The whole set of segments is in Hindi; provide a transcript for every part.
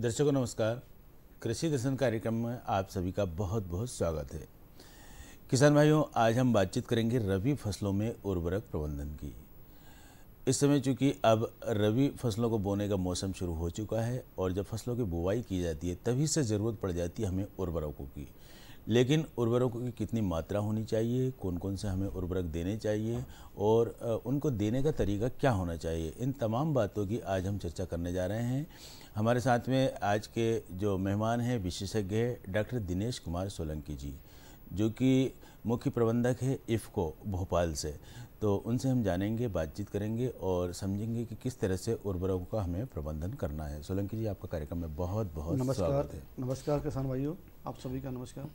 दर्शकों नमस्कार। कृषि दर्शन कार्यक्रम में आप सभी का बहुत बहुत स्वागत है। किसान भाइयों, आज हम बातचीत करेंगे रबी फसलों में उर्वरक प्रबंधन की। इस समय चूंकि अब रबी फसलों को बोने का मौसम शुरू हो चुका है और जब फसलों की बुवाई की जाती है तभी से ज़रूरत पड़ जाती है हमें उर्वरकों की। लेकिन उर्वरकों की कितनी मात्रा होनी चाहिए, कौन कौन से हमें उर्वरक देने चाहिए और उनको देने का तरीका क्या होना चाहिए, इन तमाम बातों की आज हम चर्चा करने जा रहे हैं। हमारे साथ में आज के जो मेहमान हैं विशेषज्ञ हैं डॉक्टर दिनेश कुमार सोलंकी जी, जो कि मुख्य प्रबंधक है इफ़को भोपाल से। तो उनसे हम जानेंगे, बातचीत करेंगे और समझेंगे कि किस तरह से उर्वरकों का हमें प्रबंधन करना है। सोलंकी जी, आपका कार्यक्रम में बहुत बहुत स्वागत है। नमस्कार किसान भाइयों, आप सभी का नमस्कार।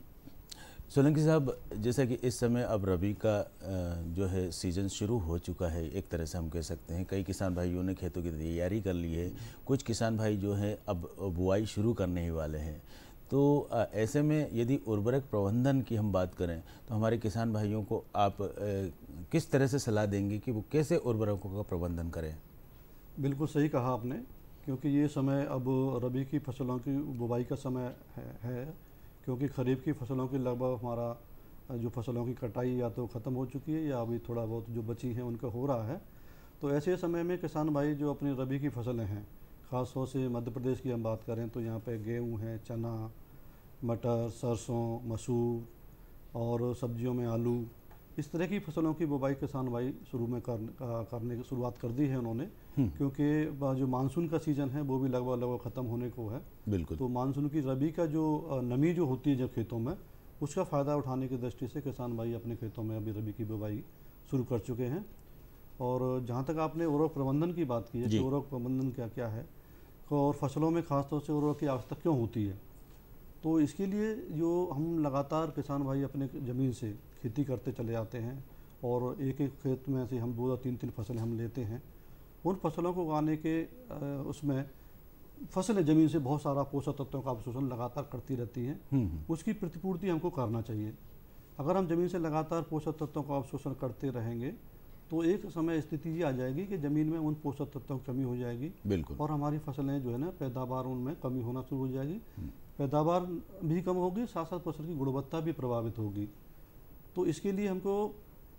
सोलंकी साहब, जैसा कि इस समय अब रबी का जो है सीज़न शुरू हो चुका है, एक तरह से हम कह सकते हैं। कई किसान भाइयों ने खेतों की तैयारी कर ली है, कुछ किसान भाई जो है अब बुआई शुरू करने ही वाले हैं। तो ऐसे में यदि उर्वरक प्रबंधन की हम बात करें तो हमारे किसान भाइयों को आप किस तरह से सलाह देंगे कि वो कैसे उर्वरकों का प्रबंधन करें? बिल्कुल सही कहा आपने, क्योंकि ये समय अब रबी की फसलों की बुवाई का समय है क्योंकि खरीफ की फसलों की लगभग हमारा जो फसलों की कटाई या तो ख़त्म हो चुकी है या अभी थोड़ा बहुत जो बची हैं उनका हो रहा है। तो ऐसे समय में किसान भाई जो अपनी रबी की फसलें हैं, ख़ास तौर से मध्य प्रदेश की हम बात करें तो यहाँ पे गेहूँ है, चना, मटर, सरसों, मसूर और सब्जियों में आलू, इस तरह की फसलों की बुवाई किसान भाई शुरू में करने की शुरुआत कर दी है उन्होंने, क्योंकि जो मानसून का सीज़न है वो भी लगभग ख़त्म होने को है। बिल्कुल। तो मानसून की रबी का जो नमी जो होती है जब खेतों में, उसका फ़ायदा उठाने की दृष्टि से किसान भाई अपने खेतों में अभी रबी की बुवाई शुरू कर चुके हैं। और जहाँ तक आपने उर्वरक प्रबंधन की बात की है कि उर्वरक प्रबंधन क्या क्या है और फसलों में ख़ासतौर से उर्वरक की आवश्यकता क्यों होती है, तो इसके लिए जो हम लगातार किसान भाई अपने ज़मीन से खेती करते चले जाते हैं और एक एक खेत में से हम 2-3 फसलें हम लेते हैं। उन फसलों को उगाने के उसमें फसलें ज़मीन से बहुत सारा पोषक तत्वों का अवशोषण लगातार करती रहती हैं, उसकी प्रतिपूर्ति हमको करना चाहिए। अगर हम ज़मीन से लगातार पोषक तत्वों का अवशोषण करते रहेंगे तो एक समय स्थिति ये आ जाएगी कि ज़मीन में उन पोषक तत्वों की कमी हो जाएगी। बिल्कुल। और हमारी फसलें जो है ना, पैदावार उनमें कमी होना शुरू हो जाएगी, पैदावार भी कम होगी, साथ साथ फसल की गुणवत्ता भी प्रभावित होगी। तो इसके लिए हमको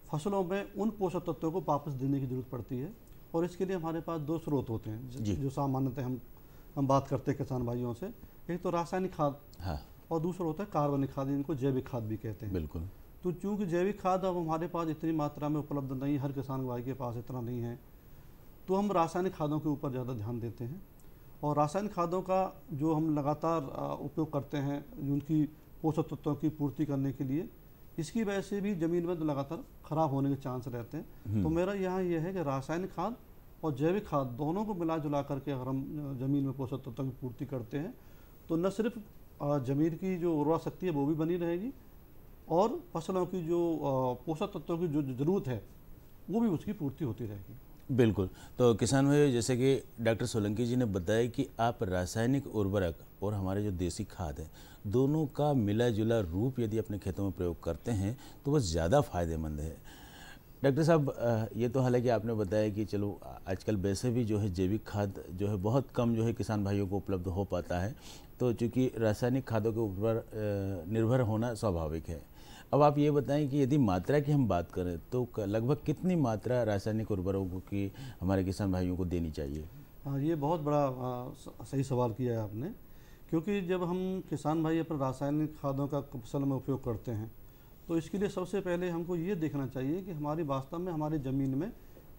फसलों में उन पोषक तत्वों को वापस देने की ज़रूरत पड़ती है और इसके लिए हमारे पास 2 स्रोत होते हैं जो सामान्यतः हम बात करते हैं किसान भाइयों से। एक तो रासायनिक खाद, हाँ, और दूसरा होता है कार्बनिक खाद, इनको जैविक खाद भी कहते हैं। बिल्कुल। तो चूँकि जैविक खाद अब हमारे पास इतनी मात्रा में उपलब्ध नहीं, हर किसान भाई के पास इतना नहीं है, तो हम रासायनिक खादों के ऊपर ज़्यादा ध्यान देते हैं। और रासायनिक खादों का जो हम लगातार उपयोग करते हैं उनकी पोषक तत्वों की पूर्ति करने के लिए, इसकी वजह से भी ज़मीन में लगातार ख़राब होने के चांस रहते हैं। तो मेरा यहाँ यह है कि रासायनिक खाद और जैविक खाद दोनों को मिला जुला करके अगर हम ज़मीन में पोषक तत्वों की पूर्ति करते हैं तो न सिर्फ ज़मीन की जो उर्वरा शक्ति है वो भी बनी रहेगी और फसलों की जो पोषक तत्वों की जो ज़रूरत है वो भी उसकी पूर्ति होती रहेगी। बिल्कुल। तो किसान भाई, जैसे कि डॉक्टर सोलंकी जी ने बताया कि आप रासायनिक उर्वरक और हमारे जो देसी खाद है, दोनों का मिला जुला रूप यदि अपने खेतों में प्रयोग करते हैं तो वो ज़्यादा फ़ायदेमंद है। डॉक्टर साहब, ये तो हालांकि आपने बताया कि चलो आजकल वैसे भी जो है जैविक खाद जो है बहुत कम जो है किसान भाइयों को उपलब्ध हो पाता है, तो चूँकि रासायनिक खादों के ऊपर निर्भर होना स्वाभाविक है। अब आप ये बताएं कि यदि मात्रा की हम बात करें तो लगभग कितनी मात्रा रासायनिक उर्वरकों की हमारे किसान भाइयों को देनी चाहिए? हाँ, ये बहुत बड़ा सही सवाल किया है आपने, क्योंकि जब हम किसान भाई अपने रासायनिक खादों का फसल में उपयोग करते हैं तो इसके लिए सबसे पहले हमको ये देखना चाहिए कि हमारी वास्तव में हमारी ज़मीन में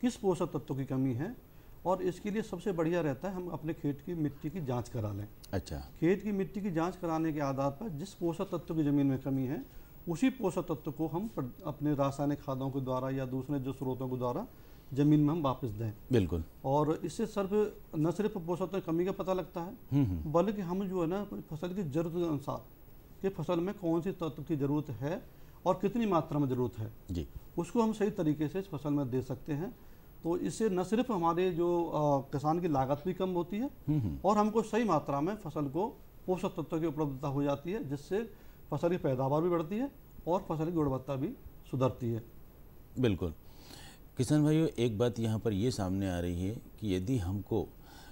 किस पोषक तत्व की कमी है। और इसके लिए सबसे बढ़िया रहता है हम अपने खेत की मिट्टी की जाँच करा लें। अच्छा। खेत की मिट्टी की जाँच कराने के आधार पर जिस पोषक तत्व की ज़मीन में कमी है उसी पोषक तत्व को हम अपने रासायनिक खादों के द्वारा या दूसरे जो स्रोतों के द्वारा ज़मीन में हम वापस दें। बिल्कुल। और इससे न सिर्फ पोषक तत्व कमी का पता लगता है, बल्कि हम जो है ना फसल की ज़रूरत के अनुसार कि फसल में कौन सी तत्व की ज़रूरत है और कितनी मात्रा में ज़रूरत है जी, उसको हम सही तरीके से फसल में दे सकते हैं। तो इससे न सिर्फ हमारे जो किसान की लागत भी कम होती है और हमको सही मात्रा में फसल को पोषक तत्वों की उपलब्धता हो जाती है, जिससे फसल की पैदावार भी बढ़ती है और फसल की गुणवत्ता भी सुधरती है। बिल्कुल। किसान भाइयों, एक बात यहाँ पर ये सामने आ रही है कि यदि हमको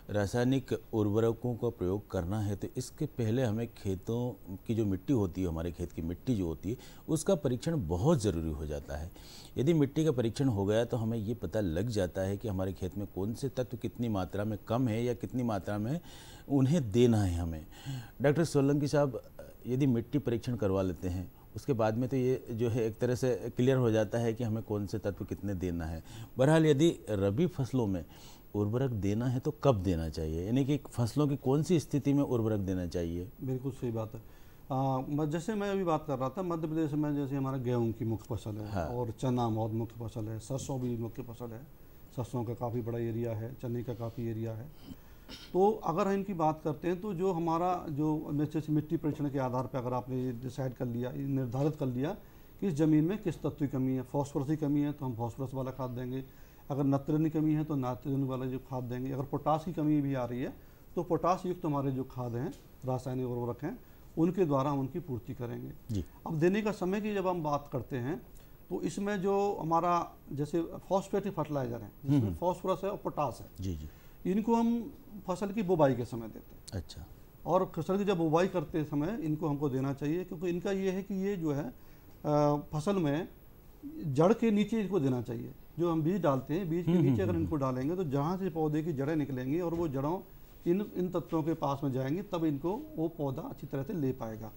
रासायनिक उर्वरकों का प्रयोग करना है तो इसके पहले हमें खेतों की जो मिट्टी होती है, हमारे खेत की मिट्टी जो होती है, उसका परीक्षण बहुत ज़रूरी हो जाता है। यदि मिट्टी का परीक्षण हो गया तो हमें ये पता लग जाता है कि हमारे खेत में कौन से तत्व कितनी मात्रा में कम है या कितनी मात्रा में उन्हें देना है हमें। डॉक्टर सोलंकी साहब, यदि मिट्टी परीक्षण करवा लेते हैं उसके बाद में तो ये जो है एक तरह से क्लियर हो जाता है कि हमें कौन से तत्व कितने देना है। बहरहाल यदि रबी फसलों में उर्वरक देना है तो कब देना चाहिए, यानी कि फसलों की कौन सी स्थिति में उर्वरक देना चाहिए? बिल्कुल सही बात है। जैसे मैं अभी बात कर रहा था, मध्य प्रदेश में जैसे हमारा गेहूं की मुख्य फसल है। हाँ। और चना बहुत मुख्य फसल है, सरसों भी मुख्य फसल है। सरसों का काफ़ी बड़ा एरिया है, चने का काफ़ी एरिया है। तो अगर हम इनकी बात करते हैं तो जो हमारा जो जैसे मिट्टी परीक्षण के आधार पर अगर आपने डिसाइड कर लिया, निर्धारित कर लिया कि इस ज़मीन में किस तत्व की कमी है, फॉस्फोरस की कमी है तो हम फॉस्फोरस वाला खाद देंगे, अगर नाइट्रोजन की कमी है तो नाइट्रोजन वाला जो खाद देंगे, अगर पोटास की कमी भी आ रही है तो पोटास युक्त हमारे जो खाद हैं, रासायनिक उर्वरक हैं, उनके द्वारा हम उनकी पूर्ति करेंगे जी। अब देने का समय की जब हम बात करते हैं तो इसमें जो हमारा जैसे फॉस्फेटिक फर्टिलाइजर है जिसमें फॉस्फोरस है और पोटास है जी जी, इनको हम फसल की बुवाई के समय देते हैं। अच्छा। और फसल की जब बुवाई करते समय इनको हमको देना चाहिए, क्योंकि इनका ये है कि ये जो है फसल में जड़ के नीचे इसको देना चाहिए। जो हम बीज डालते हैं, बीज के नीचे अगर इनको डालेंगे तो जहाँ से पौधे की जड़ें निकलेंगी और वो जड़ों इन तत्वों के पास में जाएंगी, तब इनको वो पौधा अच्छी तरह से ले पाएगा।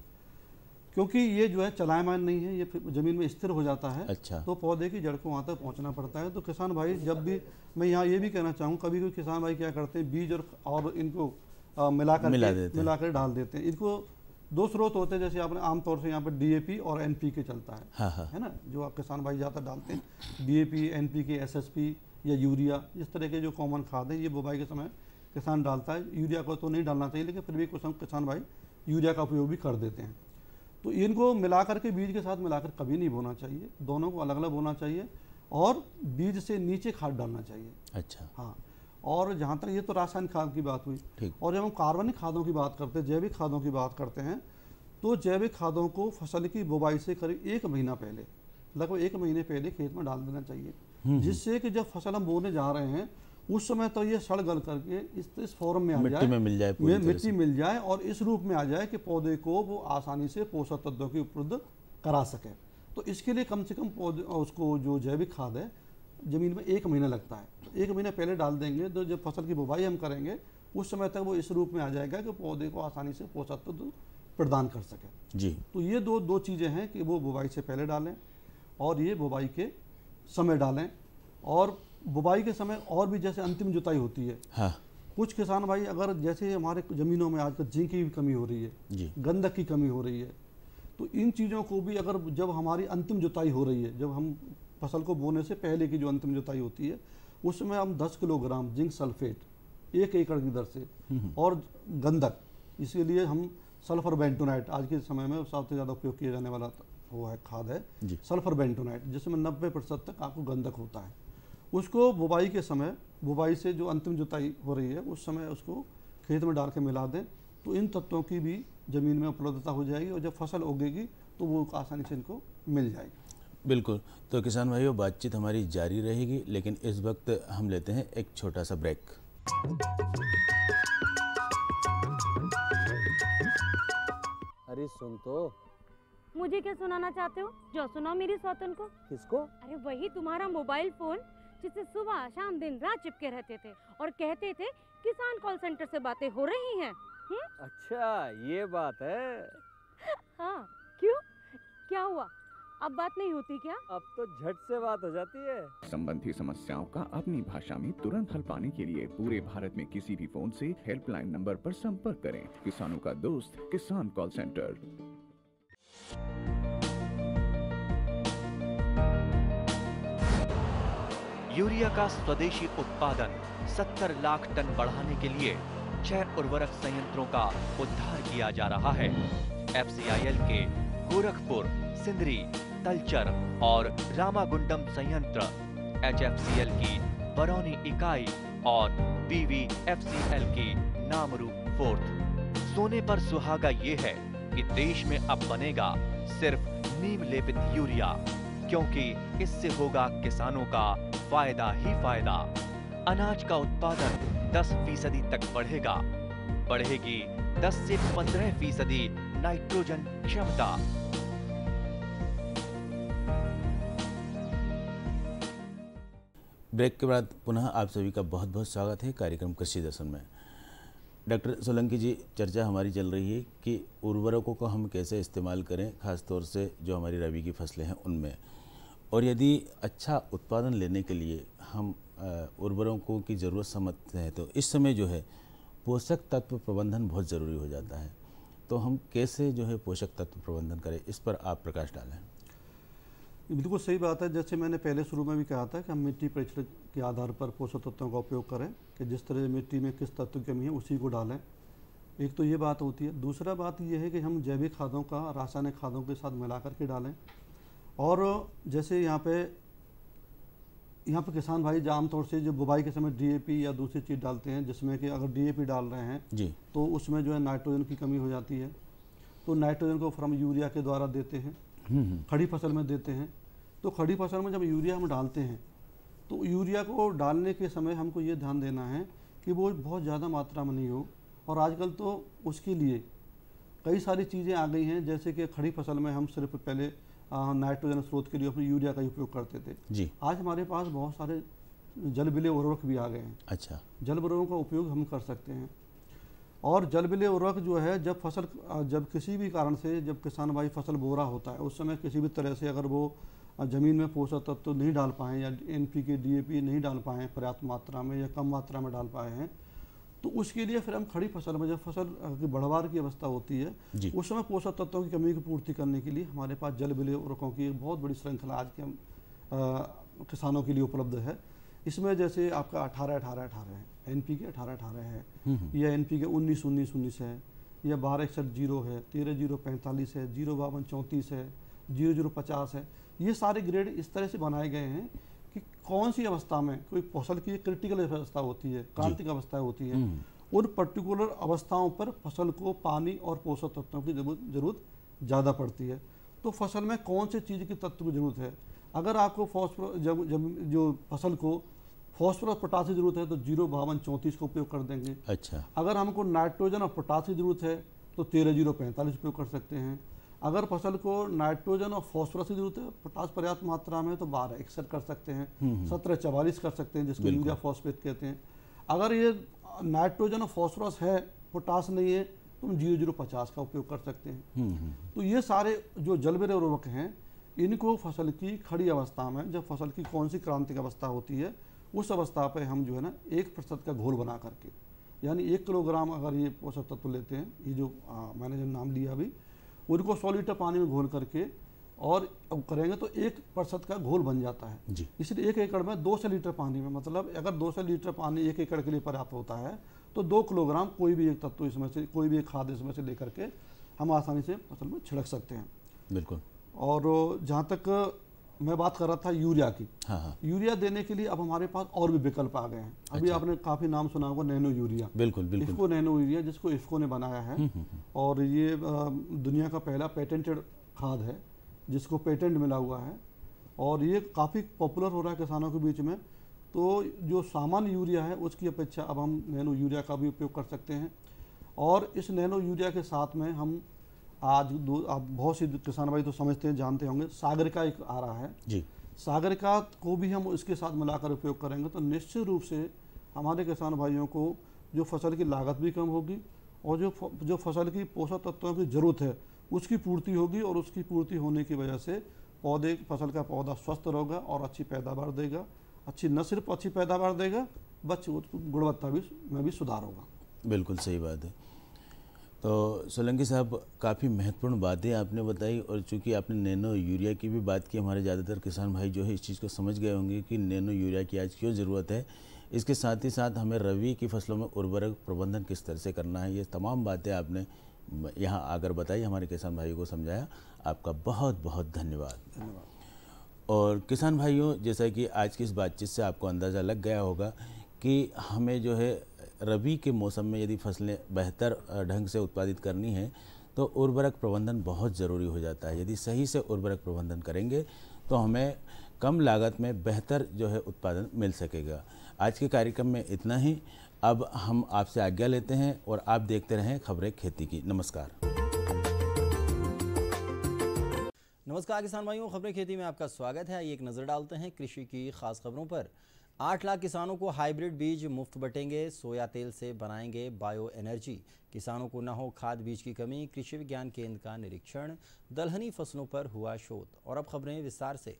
क्योंकि ये जो है चलायमान नहीं है, ये ज़मीन में स्थिर हो जाता है। अच्छा। तो पौधे की जड़ को वहाँ तक पहुँचना पड़ता है। तो किसान भाई जब भी, मैं यहाँ ये भी कहना चाहूँ, कभी कभी किसान भाई क्या करते हैं, बीज और इनको मिलाकर डाल देते हैं। इनको दो स्रोत होते हैं, जैसे आपने आमतौर से यहाँ पर DAP और NPK चलता है। हाँ हाँ। है ना, जो आप किसान भाई ज़्यादा डालते हैं, DAP, NPK, SSP या यूरिया, इस तरह के जो कॉमन खाद है ये बुवाई के समय किसान डालता है। यूरिया को तो नहीं डालना चाहिए, लेकिन फिर भी कुछ किसान भाई यूरिया का उपयोग भी कर देते हैं। तो इनको मिलाकर के बीज के साथ मिलाकर कभी नहीं बोना चाहिए, दोनों को अलग अलग बोना चाहिए और बीज से नीचे खाद डालना चाहिए। अच्छा। हाँ। और जहाँ तक ये तो रासायनिक खाद की बात हुई, और जब हम कार्बनिक खादों की बात करते हैं, जैविक खादों की बात करते हैं, तो जैविक खादों को फसल की बुवाई से करीब 1 महीना पहले, लगभग 1 महीने पहले खेत में डाल देना चाहिए, जिससे कि जब फसल हम बोने जा रहे हैं उस समय तो ये सड़ गल करके इस फॉर्म में आ जाए, मिट्टी मिल जाए और इस रूप में आ जाए कि पौधे को वो आसानी से पोषक तत्वों की उपलब्ध करा सके। तो इसके लिए कम से कम पौधे उसको जो जैविक खाद है ज़मीन में 1 महीना लगता है। तो 1 महीना पहले डाल देंगे तो जब फसल की बुवाई हम करेंगे उस समय तक वो इस रूप में आ जाएगा कि पौधे को आसानी से पोषक तत्व प्रदान कर सके जी। तो ये दो चीज़ें हैं कि वो बुवाई से पहले डालें और ये बुवाई के समय डालें। और बुवाई के समय और भी जैसे अंतिम जुताई होती है। हाँ। कुछ किसान भाई अगर जैसे हमारे ज़मीनों में आजकल जिंक की कमी हो रही है जी, गंधक की कमी हो रही है, तो इन चीज़ों को भी अगर जब हमारी अंतिम जुताई हो रही है, जब हम फसल को बोने से पहले की जो अंतिम जुताई होती है, उस समय हम 10 किलोग्राम जिंक सल्फेट 1 एकड़ की दर से और गंधक, इसके हम सल्फर बेंटोनाइट आज के समय में सबसे ज़्यादा उपयोग किया जाने वाला वो है खाद है सल्फर बेंटोनाइट, जिसमें 90% तक आपको गंधक होता है। उसको बुवाई के समय, बुवाई से जो अंतिम जुताई हो रही है उस समय उसको खेत में डाल के मिला दें, तो इन तत्वों की भी ज़मीन में उपलब्धता हो जाएगी और जब फसल उगेगी तो वो आसानी से इनको मिल जाएगी। बिल्कुल। तो किसान भाइयों, बातचीत हमारी जारी रहेगी, लेकिन इस वक्त हम लेते हैं एक छोटा सा ब्रेक। अरे सुन तो। मुझे क्या सुनाना चाहते हो? जो सुनाओ मेरी सौतन को। किसको? अरे वही तुम्हारा मोबाइल फोन जिससे सुबह शाम दिन रात चिपके रहते थे और कहते थे किसान कॉल सेंटर से बातें हो रही हैं। अच्छा ये बात है। हाँ, क्यों, क्या हुआ? अब बात नहीं होती क्या? अब तो झट से बात हो जाती है। संबंधी समस्याओं का अपनी भाषा में तुरंत हल पाने के लिए पूरे भारत में किसी भी फोन से हेल्पलाइन नंबर पर संपर्क करें। किसानों का दोस्त किसान कॉल सेंटर। यूरिया का स्वदेशी उत्पादन 70 लाख टन बढ़ाने के लिए 6 उर्वरक संयंत्रों का उद्धार किया जा रहा है। FCIL के गोरखपुर, सिंदरी, तलचर और रामागुंडम संयंत्र, HFCL की बरौनी इकाई और PVFCL की नामरू फोर्थ। सोने पर सुहागा ये है कि देश में अब बनेगा सिर्फ नीम लेपित यूरिया, क्योंकि इससे होगा किसानों का फायदा ही फायदा। अनाज का उत्पादन 10% तक बढ़ेगा। बढ़ेगी 10 से 15% नाइट्रोजन क्षमता। ब्रेक के बाद पुनः आप सभी का बहुत बहुत स्वागत है कार्यक्रम कृषि दर्शन में। डॉक्टर सोलंकी जी, चर्चा हमारी चल रही है कि उर्वरकों को हम कैसे इस्तेमाल करें, खास तौर से जो हमारी रबी की फसलें हैं उनमें, और यदि अच्छा उत्पादन लेने के लिए हम उर्वरकों की ज़रूरत समझते हैं तो इस समय जो है पोषक तत्व प्रबंधन बहुत ज़रूरी हो जाता है। तो हम कैसे जो है पोषक तत्व प्रबंधन करें, इस पर आप प्रकाश डालें। बिल्कुल सही बात है। जैसे मैंने पहले शुरू में भी कहा था कि हम मिट्टी परीक्षण के आधार पर पोषक तत्वों का उपयोग करें, कि जिस तरह मिट्टी में किस तत्व की कमी है उसी को डालें। एक तो ये बात होती है। दूसरा बात ये है कि हम जैविक खादों का रासायनिक खादों के साथ मिला करके डालें। और जैसे यहाँ पे किसान भाई आमतौर से जो बुवाई के समय डीएपी या दूसरी चीज़ डालते हैं, जिसमें कि अगर डीएपी डाल रहे हैं जी तो उसमें जो है नाइट्रोजन की कमी हो जाती है। तो नाइट्रोजन को फिर हम यूरिया के द्वारा देते हैं, खड़ी फसल में देते हैं। तो खड़ी फसल में जब यूरिया हम डालते हैं तो यूरिया को डालने के समय हमको ये ध्यान देना है कि वो बहुत ज़्यादा मात्रा में नहीं हो। और आजकल तो उसके लिए कई सारी चीज़ें आ गई हैं, जैसे कि खड़ी फसल में हम सिर्फ पहले नाइट्रोजन स्रोत के लिए अपने यूरिया का उपयोग करते थे जी। आज हमारे पास बहुत सारे जल विलेय उर्वरक भी आ गए हैं। अच्छा, जल उर्वरकों का उपयोग हम कर सकते हैं। और जल विलेय उर्वरक जो है, जब किसी भी कारण से जब किसान भाई फसल बो रहा होता है उस समय किसी भी तरह से अगर वो ज़मीन में पोषक तत्व तो नहीं डाल पाएँ या एनपीके डीएपी नहीं डाल पाएँ पर्याप्त मात्रा में या कम मात्रा में डाल पाए हैं, तो उसके लिए फिर हम खड़ी फसल में जब फसल की बढ़वार की अवस्था होती है उस समय पोषक तत्वों की कमी की पूर्ति करने के लिए हमारे पास जल विलेय उर्वरकों की एक बहुत बड़ी श्रृंखला आज के किसानों के लिए उपलब्ध है। इसमें जैसे आपका 18-18-18 है, एनपीके 18-18 है, या एनपीके 19-19-19 है, या 12-61-0 है, 13-0-45 है, 0-52-34 है, 0-0-50 है। ये सारे ग्रेड इस तरह से बनाए गए हैं कि कौन सी अवस्था में कोई फसल की क्रिटिकल अवस्था होती है, क्रांतिक अवस्था होती है, उन पर्टिकुलर अवस्थाओं पर फसल को पानी और पोषक तत्वों की जरूरत ज़्यादा पड़ती है। तो फसल में कौन से चीज़ की तत्व की जरूरत है। अगर आपको फॉस्फोरस जब जो फसल को फॉस्फोरस पोटास की जरूरत है तो 0-52-34 का उपयोग कर देंगे। अच्छा, अगर हमको नाइट्रोजन और पोटास की जरूरत है तो 13-0-45 उपयोग कर सकते हैं। अगर फसल को नाइट्रोजन और फॉस्फोरस की जरूरत है, पोटास पर्याप्त मात्रा में, तो 12-61 कर सकते हैं, 17-44 कर सकते हैं, जिसको यूरिया फॉस्फेट कहते हैं। अगर ये नाइट्रोजन और फॉस्फोरस है, पोटास नहीं है, तो हम 0-0-50 का उपयोग कर सकते हैं। तो ये सारे जो जल विलेय उर्वरक हैं, इनको फसल की खड़ी अवस्था में, जब फसल की कौन सी क्रांतिक अवस्था होती है उस अवस्था पे हम जो है ना 1% का घोल बना करके, यानी 1 किलोग्राम अगर ये पोषक तत्व लेते हैं, ये जो मैंने जो नाम लिया अभी, उनको 100 लीटर पानी में घोल करके और अब करेंगे तो 1% का घोल बन जाता है जी। इसलिए 1 एकड़ में 200 लीटर पानी में, मतलब अगर 200 लीटर पानी 1 एकड़ के लिए पर्याप्त होता है तो 2 किलोग्राम कोई भी एक तत्व इसमें से, कोई भी एक खाद इसमें से लेकर के हम आसानी से फसल में छिड़क सकते हैं। बिल्कुल। और जहाँ तक मैं बात कर रहा था यूरिया की, हाँ, यूरिया देने के लिए अब हमारे पास और भी विकल्प आ गए हैं। अभी आपने काफ़ी नाम सुना होगा नैनो यूरिया। बिल्कुल इफ्को नैनो यूरिया, जिसको इफ्को ने बनाया है, और ये दुनिया का पहला पेटेंटेड खाद है जिसको पेटेंट मिला हुआ है, और ये काफ़ी पॉपुलर हो रहा है किसानों के बीच में। तो जो सामान्य यूरिया है उसकी अपेक्षा अब हम नैनो यूरिया का भी उपयोग कर सकते हैं। और इस नैनो यूरिया के साथ में हम आप बहुत सी किसान भाई तो समझते हैं, जानते होंगे, सागरिका एक आ रहा है जी। सागरिका को भी हम इसके साथ मिलाकर उपयोग करेंगे तो निश्चित रूप से हमारे किसान भाइयों को जो फसल की लागत भी कम होगी और जो फसल की पोषक तत्वों की ज़रूरत है उसकी पूर्ति होगी, और उसकी पूर्ति होने की वजह से फसल का पौधा स्वस्थ रहेगा और अच्छी पैदावार देगा। न सिर्फ अच्छी पैदावार देगा, बल्कि गुणवत्ता में भी सुधार होगा। बिल्कुल सही बात है। तो सोलंकी साहब, काफ़ी महत्वपूर्ण बातें आपने बताई, और चूंकि आपने नैनो यूरिया की भी बात की, हमारे ज़्यादातर किसान भाई जो है इस चीज़ को समझ गए होंगे कि नैनो यूरिया की आज क्यों ज़रूरत है। इसके साथ ही साथ हमें रबी की फसलों में उर्वरक प्रबंधन किस तरह से करना है, ये तमाम बातें आपने यहाँ आकर बताई, हमारे किसान भाइयों को समझाया। आपका बहुत बहुत धन्यवाद। और किसान भाइयों, जैसा कि आज की इस बातचीत से आपको अंदाज़ा लग गया होगा कि हमें जो है रबी के मौसम में यदि फसलें बेहतर ढंग से उत्पादित करनी है तो उर्वरक प्रबंधन बहुत ज़रूरी हो जाता है। यदि सही से उर्वरक प्रबंधन करेंगे तो हमें कम लागत में बेहतर जो है उत्पादन मिल सकेगा। आज के कार्यक्रम में इतना ही। अब हम आपसे आज्ञा लेते हैं और आप देखते रहें खबरें खेती की। नमस्कार। नमस्कार किसान भाइयों, खबरें खेती में आपका स्वागत है। आइए एक नज़र डालते हैं कृषि की खास खबरों पर। 8 लाख किसानों को हाइब्रिड बीज मुफ्त बटेंगे, सोया तेल से बनाएंगे बायो एनर्जी। किसानों को न हो खाद बीज की कमी, कृषि विज्ञान केंद्र का निरीक्षण। दलहनी फसलों पर हुआ शोध। और अब खबरें विस्तार से।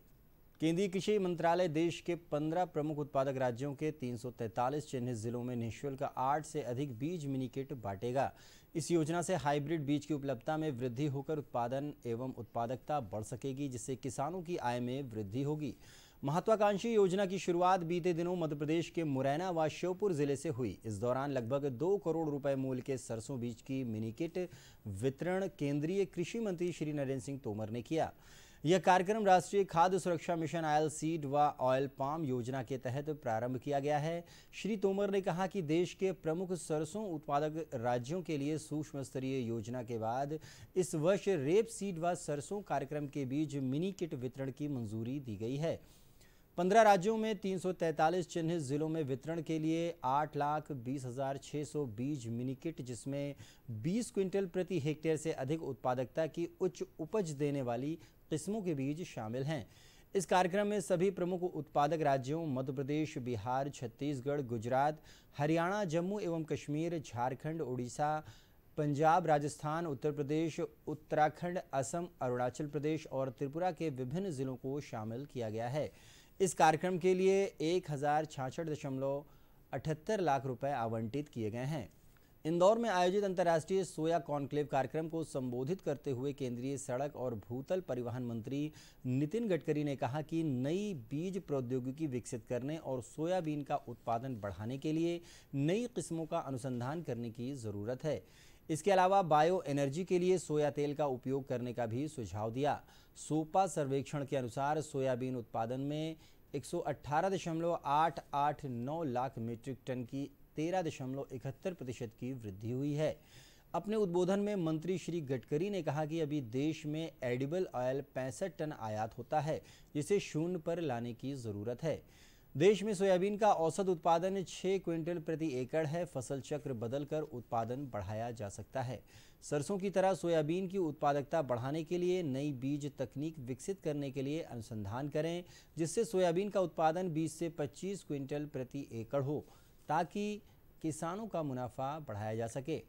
केंद्रीय कृषि मंत्रालय देश के 15 प्रमुख उत्पादक राज्यों के 343 चिन्हित जिलों में निःशुल्क 8 से अधिक बीज मिनी किट बांटेगा। इस योजना से हाइब्रिड बीज की उपलब्धता में वृद्धि होकर उत्पादन एवं उत्पादकता बढ़ सकेगी, जिससे किसानों की आय में वृद्धि होगी। महत्वाकांक्षी योजना की शुरुआत बीते दिनों मध्य प्रदेश के मुरैना व श्योपुर जिले से हुई। इस दौरान लगभग 2 करोड़ रुपए मूल्य के सरसों बीज की मिनी किट वितरण केंद्रीय कृषि मंत्री श्री नरेंद्र सिंह तोमर ने किया। यह कार्यक्रम राष्ट्रीय खाद्य सुरक्षा मिशन ऑयल सीड व ऑयल पाम योजना के तहत प्रारंभ किया गया है। श्री तोमर ने कहा कि देश के प्रमुख सरसों उत्पादक राज्यों के लिए सूक्ष्म स्तरीय योजना के बाद इस वर्ष रेप सीड व सरसों कार्यक्रम के बीच मिनी किट वितरण की मंजूरी दी गई है। 15 राज्यों में 343 चिन्हित जिलों में वितरण के लिए 8,20,600 बीज मिनी किट, जिसमें 20 क्विंटल प्रति हेक्टेयर से अधिक उत्पादकता की उच्च उपज देने वाली किस्मों के बीज शामिल हैं। इस कार्यक्रम में सभी प्रमुख उत्पादक राज्यों मध्य प्रदेश, बिहार, छत्तीसगढ़, गुजरात, हरियाणा, जम्मू एवं कश्मीर, झारखंड, उड़ीसा, पंजाब, राजस्थान, उत्तर प्रदेश, उत्तराखंड, असम, अरुणाचल प्रदेश और त्रिपुरा के विभिन्न जिलों को शामिल किया गया है। इस कार्यक्रम के लिए 1066.78 लाख रुपए आवंटित किए गए हैं। इंदौर में आयोजित अंतर्राष्ट्रीय सोया कॉन्क्लेव कार्यक्रम को संबोधित करते हुए केंद्रीय सड़क और भूतल परिवहन मंत्री नितिन गडकरी ने कहा कि नई बीज प्रौद्योगिकी विकसित करने और सोयाबीन का उत्पादन बढ़ाने के लिए नई किस्मों का अनुसंधान करने की ज़रूरत है। इसके अलावा बायो एनर्जी के लिए सोया तेल का उपयोग करने का भी सुझाव दिया। सोपा सर्वेक्षण के अनुसार सोयाबीन उत्पादन में 118.889 लाख मीट्रिक टन की 13.71% की वृद्धि हुई है। अपने उद्बोधन में मंत्री श्री गडकरी ने कहा कि अभी देश में एडिबल ऑयल 65 टन आयात होता है, जिसे शून्य पर लाने की ज़रूरत है। देश में सोयाबीन का औसत उत्पादन 6 क्विंटल प्रति एकड़ है। फसल चक्र बदलकर उत्पादन बढ़ाया जा सकता है। सरसों की तरह सोयाबीन की उत्पादकता बढ़ाने के लिए नई बीज तकनीक विकसित करने के लिए अनुसंधान करें, जिससे सोयाबीन का उत्पादन 20 से 25 क्विंटल प्रति एकड़ हो, ताकि किसानों का मुनाफा बढ़ाया जा सके।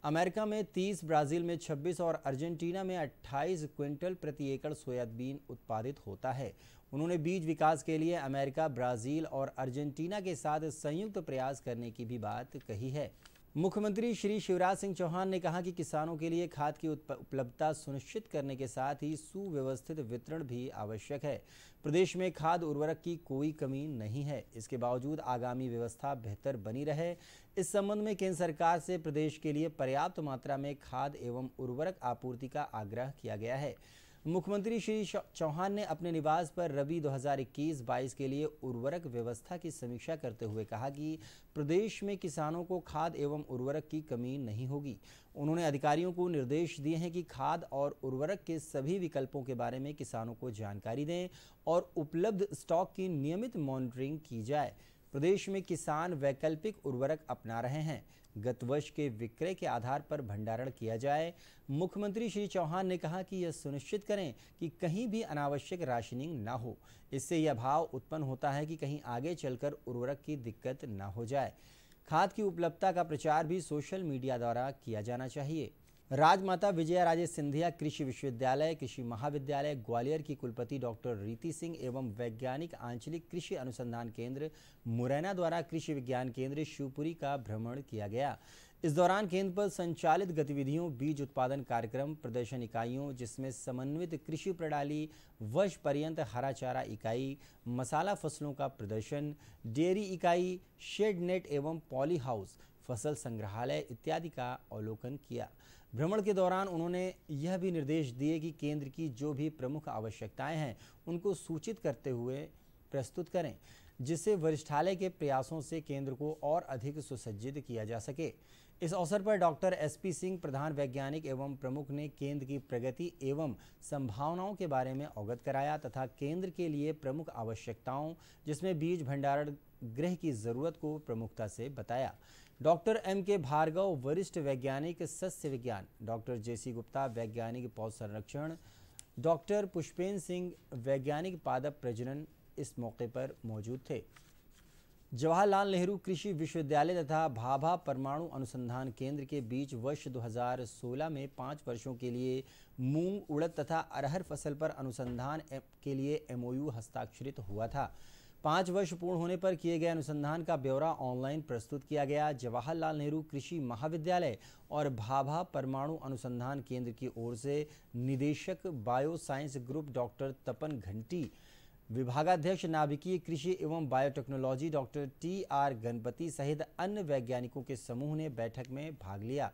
अमेरिका में 30, ब्राज़ील में 26 और अर्जेंटीना में 28 क्विंटल प्रति एकड़ सोयाबीन उत्पादित होता है। उन्होंने बीज विकास के लिए अमेरिका, ब्राज़ील और अर्जेंटीना के साथ संयुक्त प्रयास करने की भी बात कही है। मुख्यमंत्री श्री शिवराज सिंह चौहान ने कहा कि किसानों के लिए खाद की उपलब्धता सुनिश्चित करने के साथ ही सुव्यवस्थित वितरण भी आवश्यक है। प्रदेश में खाद उर्वरक की कोई कमी नहीं है। इसके बावजूद आगामी व्यवस्था बेहतर बनी रहे, इस संबंध में केंद्र सरकार से प्रदेश के लिए पर्याप्त मात्रा में खाद एवं उर्वरक आपूर्ति का आग्रह किया गया है। मुख्यमंत्री श्री चौहान ने अपने निवास पर रबी 2021-22 के लिए उर्वरक व्यवस्था की समीक्षा करते हुए कहा कि प्रदेश में किसानों को खाद एवं उर्वरक की कमी नहीं होगी। उन्होंने अधिकारियों को निर्देश दिए हैं कि खाद और उर्वरक के सभी विकल्पों के बारे में किसानों को जानकारी दें और उपलब्ध स्टॉक की नियमित मॉनिटरिंग की जाए। प्रदेश में किसान वैकल्पिक उर्वरक अपना रहे हैं। गत वर्ष के विक्रय के आधार पर भंडारण किया जाए। मुख्यमंत्री श्री चौहान ने कहा कि यह सुनिश्चित करें कि कहीं भी अनावश्यक राशनिंग ना हो। इससे यह भाव उत्पन्न होता है कि कहीं आगे चलकर उर्वरक की दिक्कत ना हो जाए। खाद की उपलब्धता का प्रचार भी सोशल मीडिया द्वारा किया जाना चाहिए। राजमाता विजया राजे सिंधिया कृषि विश्वविद्यालय, कृषि महाविद्यालय ग्वालियर की कुलपति डॉक्टर रीति सिंह एवं वैज्ञानिक आंचलिक कृषि अनुसंधान केंद्र मुरैना द्वारा कृषि विज्ञान केंद्र शिवपुरी का भ्रमण किया गया। इस दौरान केंद्र पर संचालित गतिविधियों, बीज उत्पादन कार्यक्रम, प्रदर्शन इकाइयों जिसमें समन्वित कृषि प्रणाली, वर्ष पर्यंत हरा चारा इकाई, मसाला फसलों का प्रदर्शन, डेयरी इकाई, शेड नेट एवं पॉली हाउस, फसल संग्रहालय इत्यादि का अवलोकन किया। भ्रमण के दौरान उन्होंने यह भी निर्देश दिए कि केंद्र की जो भी प्रमुख आवश्यकताएं हैं उनको सूचित करते हुए प्रस्तुत करें। जिससे वरिष्ठालय के प्रयासों से केंद्र को और अधिक सुसज्जित किया जा सके। इस अवसर पर डॉक्टर SP सिंह, प्रधान वैज्ञानिक एवं प्रमुख, ने केंद्र की प्रगति एवं संभावनाओं के बारे में अवगत कराया तथा केंद्र के लिए प्रमुख आवश्यकताओं, जिसमें बीज भंडारण गृह की जरूरत को प्रमुखता से बताया। डॉक्टर MK भार्गव, वरिष्ठ वैज्ञानिक सस्य विज्ञान, डॉक्टर JC गुप्ता, वैज्ञानिक पौध संरक्षण, डॉक्टर पुष्पेंद्र सिंह, वैज्ञानिक पादप प्रजनन, इस मौके पर मौजूद थे। जवाहरलाल नेहरू कृषि विश्वविद्यालय तथा भाभा परमाणु अनुसंधान केंद्र के बीच वर्ष 2016 में 5 वर्षों के लिए मूंग, उड़द तथा अरहर फसल पर अनुसंधान के लिए MOU हस्ताक्षरित हुआ था। 5 वर्ष पूर्ण होने पर किए गए अनुसंधान का ब्यौरा ऑनलाइन प्रस्तुत किया गया। जवाहरलाल नेहरू कृषि महाविद्यालय और भाभा परमाणु अनुसंधान केंद्र की ओर से निदेशक बायो साइंस ग्रुप डॉक्टर तपन घंटी, विभागाध्यक्ष नाभिकीय कृषि एवं बायोटेक्नोलॉजी डॉक्टर TR गणपति सहित अन्य वैज्ञानिकों के समूह ने बैठक में भाग लिया।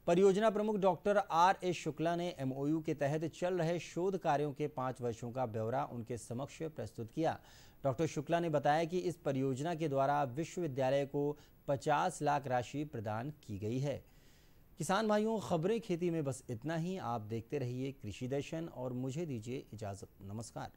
परियोजना प्रमुख डॉक्टर RS शुक्ला ने MOU के तहत चल रहे शोध कार्यों के 5 वर्षों का ब्यौरा उनके समक्ष प्रस्तुत किया। डॉक्टर शुक्ला ने बताया कि इस परियोजना के द्वारा विश्वविद्यालय को 50 लाख राशि प्रदान की गई है। किसान भाइयों, खबरें खेती में बस इतना ही। आप देखते रहिए कृषि दर्शन और मुझे दीजिए इजाजत। नमस्कार।